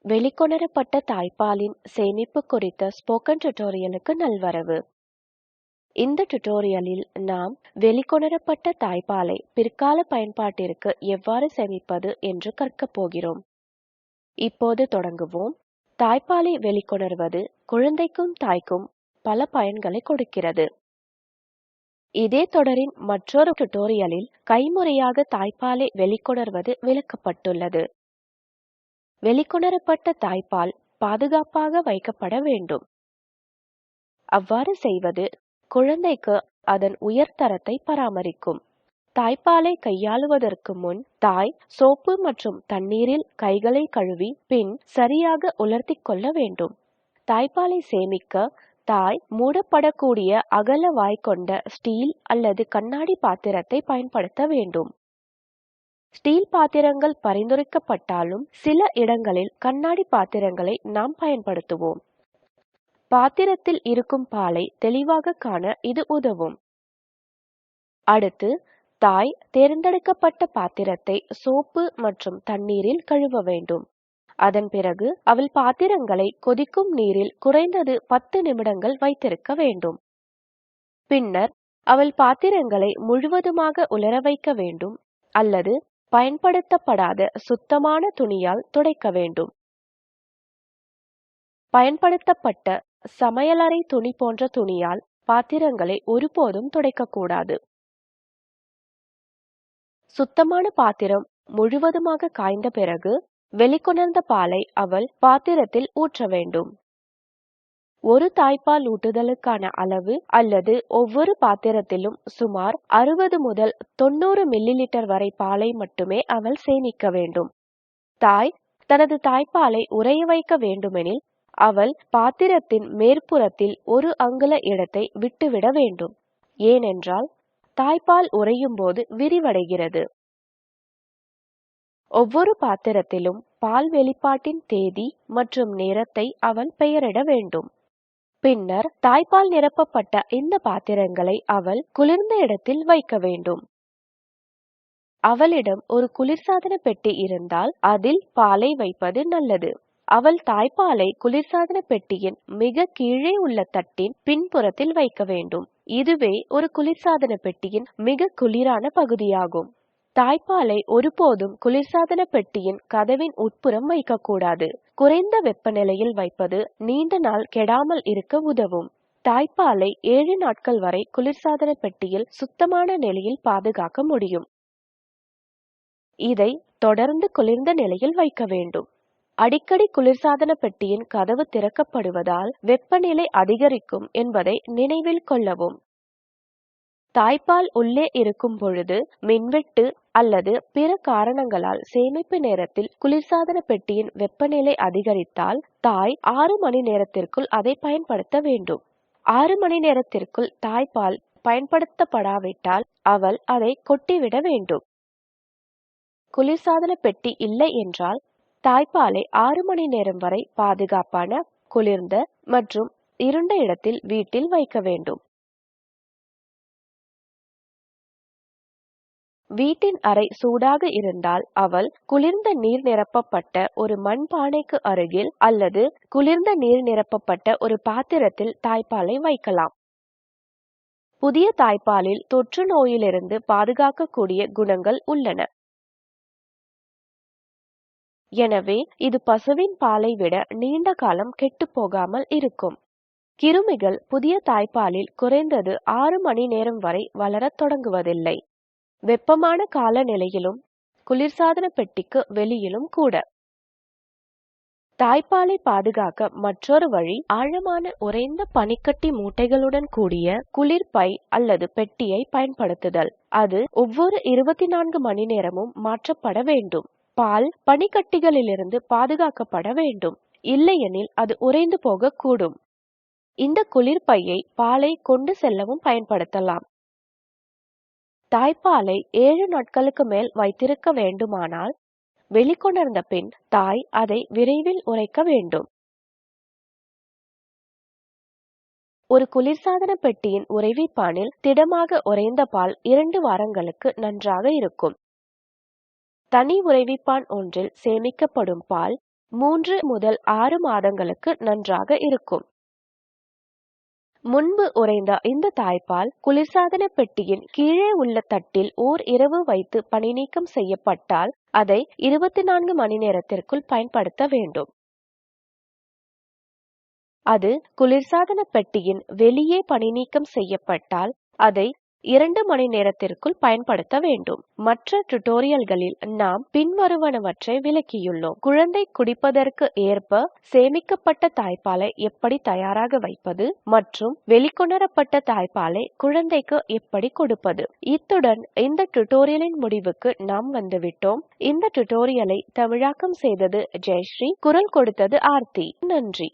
வெளிக்கொணரப்பட்ட தாய்ப்பாலின் சேமிப்பு குறித்த ஸ்போக்கன் டியூட்டோரியலுக்கு நல்வரவு. இந்த டியூட்டோரியலில் நாம் வெளிக்கொணரப்பட்ட தாய்ப்பாலை பிற்கால பயன்பாட்டிற்கு எவ்வாறு சேமிப்பது என்று கற்கப் போகிறோம். இப்போது தொடங்குவோம். தாய்ப்பாலை வெளிக்கொணர்வது குழந்தைக்கும் தாய்க்கும் பல பயன்களை கொடுக்கிறது. இதே தொடரின் மற்றொரு டியூட்டோரியலில் கைமுறையாக தாய்ப்பாலை வெளிக்கொணர்வது விளக்கப்பட்டுள்ளது. வெளிக்கொணரப்பட்ட தாய்ப்பால் பாதுகாப்பாக வைக்கப்பட வேண்டும். அவ்வாறு செய்வது குழந்தைக்கு அதன் உயர்தரத்தை பராமரிக்கும். தாய்ப்பாலை கையாளுவதற்கு முன் தாய் சோப்பு மற்றும் தண்ணீரில் கைகளை கழுவி பின் சரியாக உலர்த்திக் கொள்ள வேண்டும். தாய்ப்பாலை சேமிக்க தாய் மூடப்படக்கூடிய அகல வாய் கொண்ட ஸ்டீல் அல்லது கண்ணாடி பாத்திரத்தை பயன்படுத்த வேண்டும். ஸ்டீல் பாத்திரங்கள் பரிந்துரைக்கப்பட்டாலும் சில இடங்களில் கண்ணாடி பாத்திரங்களை நாம் பயன்படுத்துவோம். பாத்திரத்தில் இருக்கும் பாலை தெளிவாக காண இது உதவும். அடுத்து தாய் தேர்ந்தெடுக்கப்பட்ட பாத்திரத்தை சோப்பு மற்றும் தண்ணீரில் கழுவ வேண்டும். அதன் பிறகு அவள் பாத்திரங்களை கொதிக்கும் நீரில் குறைந்தது 10 நிமிடங்கள் வைத்திருக்க வேண்டும். பின்னர் அவள் பாத்திரங்களை முழுவதுமாக உலர வைக்க வேண்டும் அல்லது பயன்படுத்தப்படாத சுத்தமான துணியால் துடைக்க வேண்டும். பயன்படுத்தப்பட்ட சமையலறை துணி போன்ற துணியால் பாத்திரங்களை ஒருபோதும் துடைக்கக்கூடாது. சுத்தமான பாத்திரம் முழுவதுமாக காய்ந்த பிறகு வெளிக்கொணர்ந்த பாலை அவள் பாத்திரத்தில் ஊற்ற வேண்டும். ஒரு தாய்ப்பால் ஊட்டுதலுக்கான அளவு அல்லது ஒவ்வொரு பாத்திரத்திலும் சுமார் 60 முதல் 90 மில்லிலிட்டர் வரை பாலை மட்டுமே அவள் சேமிக்க வேண்டும். தாய் தனது தாய்ப்பாலை உறைய வைக்க வேண்டுமெனில் அவள் பாத்திரத்தின் மேற்புறத்தில் 1 அங்குல இடத்தை விட்டுவிட வேண்டும். ஏனென்றால் தாய்ப்பால் உறையும் போது விரிவடைகிறது. ஒவ்வொரு பாத்திரத்திலும் பால் வெளிப்பாட்டின் தேதி மற்றும் நேரத்தை அவள் பெயரிட வேண்டும். பின்னர் தாய்ப்பால் நிரப்பப்பட்ட இந்த பாத்திரங்களை அவள் குளிர்ந்த இடத்தில் வைக்க வேண்டும். அவளிடம் ஒரு குளிர்சாதன பெட்டி இருந்தால் அதில் பாலை வைப்பது நல்லது. அவள் தாய்ப்பாலை குளிர்சாதன பெட்டியின் மிக கீழே உள்ள தட்டின் பின்புறத்தில் வைக்க வேண்டும். இதுவே ஒரு குளிர்சாதன பெட்டியின் மிக குளிரான பகுதியாகும். தாய்ப்பாலை ஒருபோதும் குளிர்சாதன பெட்டியின் கதவின் உட்புறம் வைக்கக்கூடாது. குறைந்த வெப்பநிலையில் வைப்பது நீண்ட நாள் கெடாமல் இருக்க உதவும். தாய்ப்பாலை 7 நாட்கள் வரை குளிர்சாதன பெட்டியில் சுத்தமான நிலையில் பாதுகாக்க முடியும். இதை தொடர்ந்து குளிர்ந்த நிலையில் வைக்க வேண்டும். அடிக்கடி குளிர்சாதன பெட்டியின் கதவு திறக்கப்படுவதால் வெப்பநிலை அதிகரிக்கும் என்பதை நினைவில் கொள்ளவும். தாய்ப்பால் உள்ளே இருக்கும் பொழுது மின்வெட்டு அல்லது பிற காரணங்களால் சேமிப்பு நேரத்தில் குளிர்சாதன பெட்டியின் வெப்பநிலை அதிகரித்தால் தாய் 6 மணி நேரத்திற்குள் அதை பயன்படுத்த வேண்டும். 6 மணி நேரத்திற்குள் தாய்ப்பால் பயன்படுத்தப்படாவிட்டால் அவள் அதை கொட்டிவிட வேண்டும். குளிர்சாதன பெட்டி இல்லை என்றால் தாய்ப்பாலை 6 மணி நேரம் வரை பாதுகாப்பான, குளிர்ந்த மற்றும் இருண்ட இடத்தில் வீட்டில் வைக்க வேண்டும். வீட்டின் அறை சூடாக இருந்தால் அவள் குளிர்ந்த நீர் நிரப்பப்பட்ட ஒரு மண்பானைக்கு அருகில் அல்லது குளிர்ந்த நீர் நிரப்பப்பட்ட ஒரு பாத்திரத்தில் தாய்ப்பாலை வைக்கலாம். புதிய தாய்ப்பாலில் தொற்று நோயிலிருந்து பாதுகாக்கக்கூடிய குணங்கள் உள்ளன. எனவே இது பசுவின் பாலை விட நீண்ட காலம் கெட்டு போகாமல் இருக்கும். கிருமிகள் புதிய தாய்ப்பாலில் குறைந்தது 6 மணி நேரம் வரை வளரத் தொடங்குவதில்லை. வெப்பமான காலநிலையிலும் குளிர்சாதன பெட்டிக்கு வெளியிலும் கூட. தாய்ப்பாலை பாதுகாக்க மற்றொரு வழி ஆழமான உறைந்த பனிக்கட்டி மூட்டைகளுடன் கூடிய குளிர்பை அல்லது பெட்டியை பயன்படுத்துதல். அது ஒவ்வொரு 24 மணி நேரமும் மாற்றப்பட வேண்டும். பால் பனிக்கட்டிகளிலிருந்து பாதுகாக்கப்பட வேண்டும். இல்லையெனில் அது உறைந்து போக கூடும். இந்த குளிர்பையை பாலை கொண்டு செல்லவும் பயன்படுத்தலாம். தாய்ப்பாலை 7 நாட்களுக்கு மேல் வைத்திருக்க வேண்டுமானால் வெளிக்கொணர்ந்த பின் தாய் அதை விரைவில் உறைக்க வேண்டும். ஒரு குளிர்சாதன பெட்டியின் உறைவிப்பானில் திடமாக உறைந்த பால் 2 வாரங்களுக்கு நன்றாக இருக்கும். தனி உறைவிப்பான் ஒன்றில் சேமிக்கப்படும் பால் 3 முதல் 6 மாதங்களுக்கு நன்றாக இருக்கும். முன்பு உறைந்த இந்த தாய்ப்பால் குளிர்சாதன பெட்டியின் கீழே உள்ள தட்டில் ஓர் இரவு வைத்து பனி நீக்கம் செய்யப்பட்டால் அதை 24 மணி நேரத்திற்குள் பயன்படுத்த வேண்டும். அது குளிர்சாதன பெட்டியின் வெளியே பனி நீக்கம் செய்யப்பட்டால் அதை 2 மணி நேரத்திற்குள் பயன்படுத்த வேண்டும். மற்ற டுடோரியல்களில் நாம் பின்வருவனவற்றை விளக்கியுள்ளோம். குழந்தை குடிப்பதற்கு ஏற்ப சேமிக்கப்பட்ட தாய்ப்பாலை எப்படி தயாராக வைப்பது மற்றும் வெளிக்கொணரப்பட்ட தாய்ப்பாலை குழந்தைக்கு எப்படி கொடுப்பது. இத்துடன் இந்த டுடோரியலின் முடிவுக்கு நாம் வந்துவிட்டோம். இந்த டுடோரியலை தமிழாக்கம் செய்தது ஜெயஸ்ரீ, குரல் கொடுத்தது ஆர்த்தி. நன்றி.